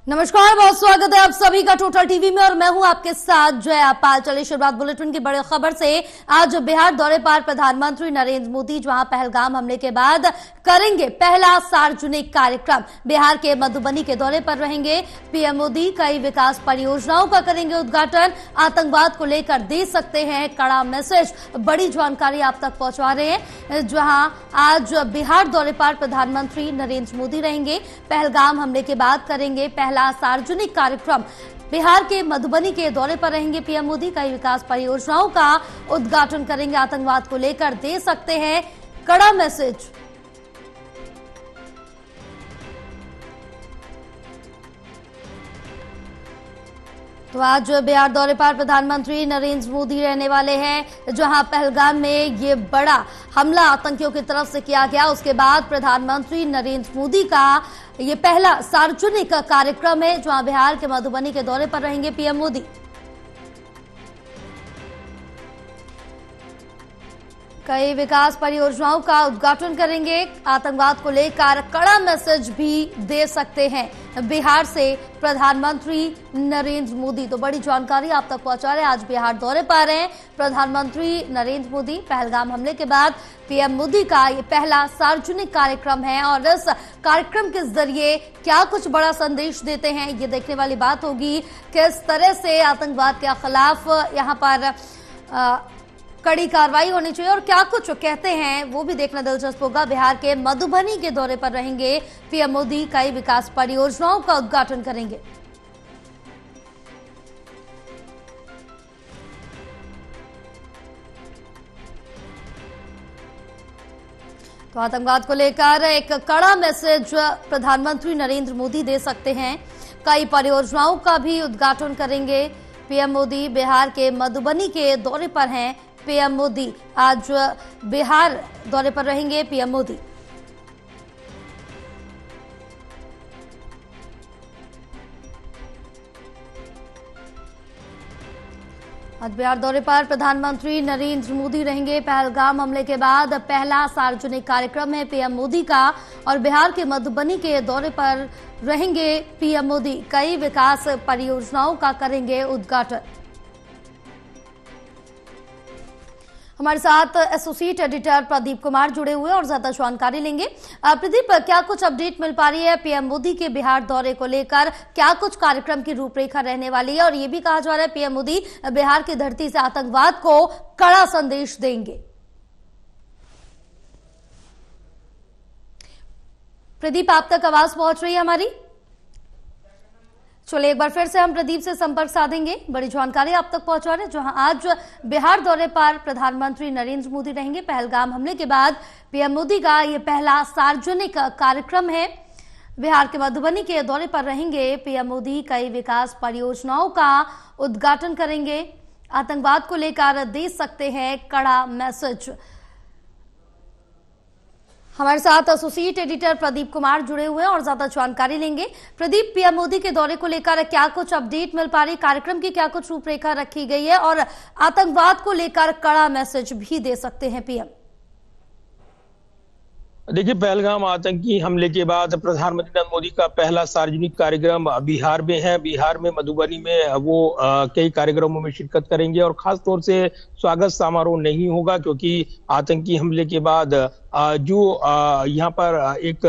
नमस्कार, बहुत स्वागत है आप सभी का टोटल टीवी में और मैं हूं आपके साथ जया पाल। चलिए शुरुआत बुलेटिन की बड़ी खबर से। आज बिहार दौरे पर प्रधानमंत्री नरेंद्र मोदी जहां पहलगाम हमले के बाद करेंगे पहला सार्वजनिक कार्यक्रम। बिहार के मधुबनी के दौरे पर रहेंगे पीएम मोदी। कई विकास परियोजनाओं का करेंगे उद्घाटन। आतंकवाद को लेकर दे सकते हैं कड़ा मैसेज। बड़ी जानकारी आप तक पहुंचा रहे हैं। जहां आज बिहार दौरे पर प्रधानमंत्री नरेंद्र मोदी रहेंगे। पहलगाम हमले के बाद करेंगे पहला सार्वजनिक कार्यक्रम। बिहार के मधुबनी के दौरे पर रहेंगे पीएम मोदी। कई विकास परियोजनाओं का उद्घाटन करेंगे। आतंकवाद को लेकर दे सकते हैं कड़ा मैसेज। तो आज बिहार दौरे पर प्रधानमंत्री नरेंद्र मोदी रहने वाले हैं। जहां पहलगाम में ये बड़ा हमला आतंकियों की तरफ से किया गया, उसके बाद प्रधानमंत्री नरेंद्र मोदी का ये पहला सार्वजनिक कार्यक्रम है। जहां बिहार के मधुबनी के दौरे पर रहेंगे पीएम मोदी। कई विकास परियोजनाओं का उद्घाटन करेंगे। आतंकवाद को लेकर कड़ा मैसेज भी दे सकते हैं बिहार से प्रधानमंत्री नरेंद्र मोदी। तो बड़ी जानकारी आप तक पहुंचा रहे हैं। आज बिहार दौरे पर हैं प्रधानमंत्री नरेंद्र मोदी। पहलगाम हमले के बाद पीएम मोदी का ये पहला सार्वजनिक कार्यक्रम है और इस कार्यक्रम के जरिए क्या कुछ बड़ा संदेश देते हैं, ये देखने वाली बात होगी। किस तरह से आतंकवाद के खिलाफ यहाँ पर कड़ी कार्रवाई होनी चाहिए और क्या कुछ कहते हैं वो भी देखना दिलचस्प होगा। बिहार के मधुबनी के दौरे पर रहेंगे पीएम मोदी। कई विकास परियोजनाओं का उद्घाटन करेंगे। तो आतंकवाद को लेकर एक कड़ा मैसेज प्रधानमंत्री नरेंद्र मोदी दे सकते हैं। कई परियोजनाओं का भी उद्घाटन करेंगे पीएम मोदी। बिहार के मधुबनी के दौरे पर हैं पीएम मोदी। आज बिहार दौरे पर रहेंगे पीएम मोदी। आज बिहार दौरे पर प्रधानमंत्री नरेंद्र मोदी रहेंगे। पहलगाम हमले के बाद पहला सार्वजनिक कार्यक्रम है पीएम मोदी का और बिहार के मधुबनी के दौरे पर रहेंगे पीएम मोदी। कई विकास परियोजनाओं का करेंगे उद्घाटन। हमारे साथ एसोसिएट एडिटर प्रदीप कुमार जुड़े हुए और ज्यादा जानकारी लेंगे। प्रदीप, क्या कुछ अपडेट मिल पा रही है पीएम मोदी के बिहार दौरे को लेकर? क्या कुछ कार्यक्रम की रूपरेखा रहने वाली है और ये भी कहा जा रहा है पीएम मोदी बिहार की धरती से आतंकवाद को कड़ा संदेश देंगे? प्रदीप, आप तक आवाज पहुंच रही है हमारी? चलिए एक बार फिर से हम प्रदीप से संपर्क साधेंगे। बड़ी जानकारी आप तक पहुंचा रहे हैं। जहां आज बिहार दौरे पर प्रधानमंत्री नरेंद्र मोदी रहेंगे। पहलगाम हमले के बाद पीएम मोदी का ये पहला सार्वजनिक कार्यक्रम है। बिहार के मधुबनी के दौरे पर रहेंगे पीएम मोदी। कई विकास परियोजनाओं का उद्घाटन करेंगे। आतंकवाद को लेकर दे सकते हैं कड़ा मैसेज। हमारे साथ एसोसिएट एडिटर प्रदीप कुमार जुड़े हुए हैं और ज्यादा जानकारी लेंगे। प्रदीप, पीएम मोदी के दौरे को लेकर क्या कुछ अपडेट मिल पा रही, कार्यक्रम की क्या कुछ रूपरेखा रखी गई है और आतंकवाद को लेकर कड़ा मैसेज भी दे सकते हैं पीएम? देखिए, पहलगाम आतंकी हमले के बाद प्रधानमंत्री नरेंद्र मोदी का पहला सार्वजनिक कार्यक्रम बिहार में है। बिहार में मधुबनी में वो कई कार्यक्रमों में शिरकत करेंगे और खास तौर से स्वागत समारोह नहीं होगा क्योंकि आतंकी हमले के बाद जो यहाँ पर एक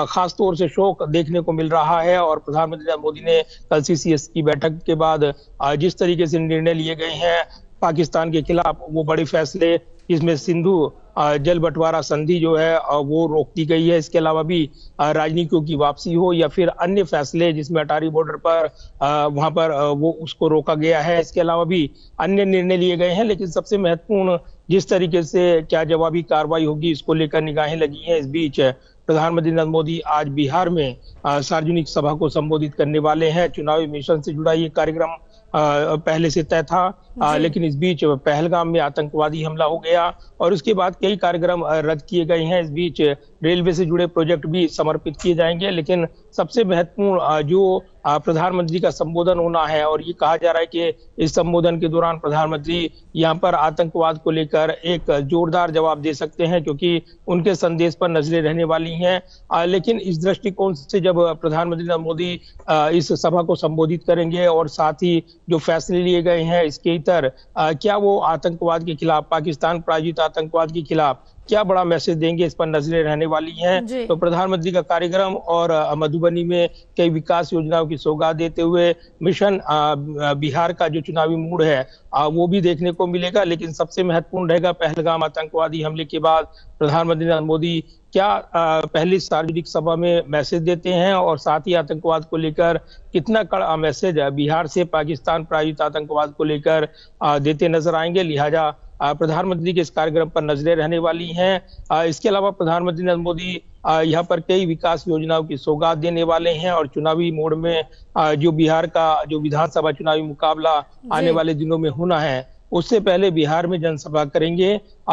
खास तौर से शोक देखने को मिल रहा है और प्रधानमंत्री नरेंद्र मोदी ने कल सीसीएस की बैठक के बाद जिस तरीके से निर्णय लिए गए हैं पाकिस्तान के खिलाफ, वो बड़े फैसले जिसमें सिंधु जल बंटवारा संधि जो है वो रोक दी गई है। इसके अलावा भी राजनीतियों की वापसी हो या फिर अन्य फैसले जिसमें अटारी बॉर्डर पर वहां पर वो उसको रोका गया है। इसके अलावा भी अन्य निर्णय लिए गए हैं, लेकिन सबसे महत्वपूर्ण जिस तरीके से क्या जवाबी कार्रवाई होगी इसको लेकर निगाहें लगी हैं। इस बीच प्रधानमंत्री नरेंद्र मोदी आज बिहार में सार्वजनिक सभा को संबोधित करने वाले हैं। चुनावी मिशन से जुड़ा ये कार्यक्रम पहले से तय था लेकिन इस बीच पहलगाम में आतंकवादी हमला हो गया और उसके बाद कई कार्यक्रम रद्द किए गए हैं। इस बीच रेलवे से जुड़े प्रोजेक्ट भी समर्पित किए जाएंगे, लेकिन सबसे महत्वपूर्ण जो प्रधानमंत्री का संबोधन होना है, और ये कहा जा रहा है कि इस संबोधन के दौरान प्रधानमंत्री यहाँ पर आतंकवाद को लेकर एक जोरदार जवाब दे सकते हैं, क्योंकि उनके संदेश पर नजरें रहने वाली हैं। लेकिन इस दृष्टिकोण से जब प्रधानमंत्री नरेंद्र मोदी इस सभा को संबोधित करेंगे और साथ ही जो फैसले लिए गए हैं इसके इतर क्या वो आतंकवाद के खिलाफ, पाकिस्तान प्रायोजित आतंकवाद के खिलाफ क्या बड़ा मैसेज देंगे, इस पर नजरें रहने वाली हैं। तो प्रधानमंत्री का कार्यक्रम और मधुबनी में कई विकास योजनाओं की सौगात देते हुए मिशन बिहार का जो चुनावी मूड है वो भी देखने को मिलेगा। लेकिन सबसे महत्वपूर्ण रहेगा पहलगाम आतंकवादी हमले के बाद प्रधानमंत्री नरेंद्र मोदी क्या पहली सार्वजनिक सभा में मैसेज देते हैं, और साथ ही आतंकवाद को लेकर कितना कड़ा मैसेज बिहार से पाकिस्तान प्रायोजित आतंकवाद को लेकर देते नजर आएंगे। लिहाजा प्रधानमंत्री के इस कार्यक्रम पर नजरें रहने वाली हैं। इसके अलावा प्रधानमंत्री नरेंद्र मोदी यहाँ पर कई विकास योजनाओं की सौगात देने वाले हैं, और चुनावी मोड में जो बिहार का जो विधानसभा चुनावी मुकाबला आने वाले दिनों में होना है उससे पहले बिहार में जनसभा करेंगे।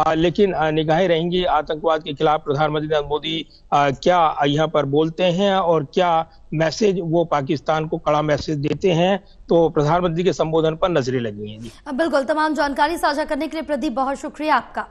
लेकिन निगाहें रहेंगी आतंकवाद के खिलाफ प्रधानमंत्री नरेंद्र मोदी क्या यहाँ पर बोलते हैं और क्या मैसेज वो पाकिस्तान को कड़ा मैसेज देते हैं। तो प्रधानमंत्री के संबोधन पर नजरें लगी हैं। बिल्कुल, तमाम जानकारी साझा करने के लिए प्रदीप बहुत शुक्रिया आपका।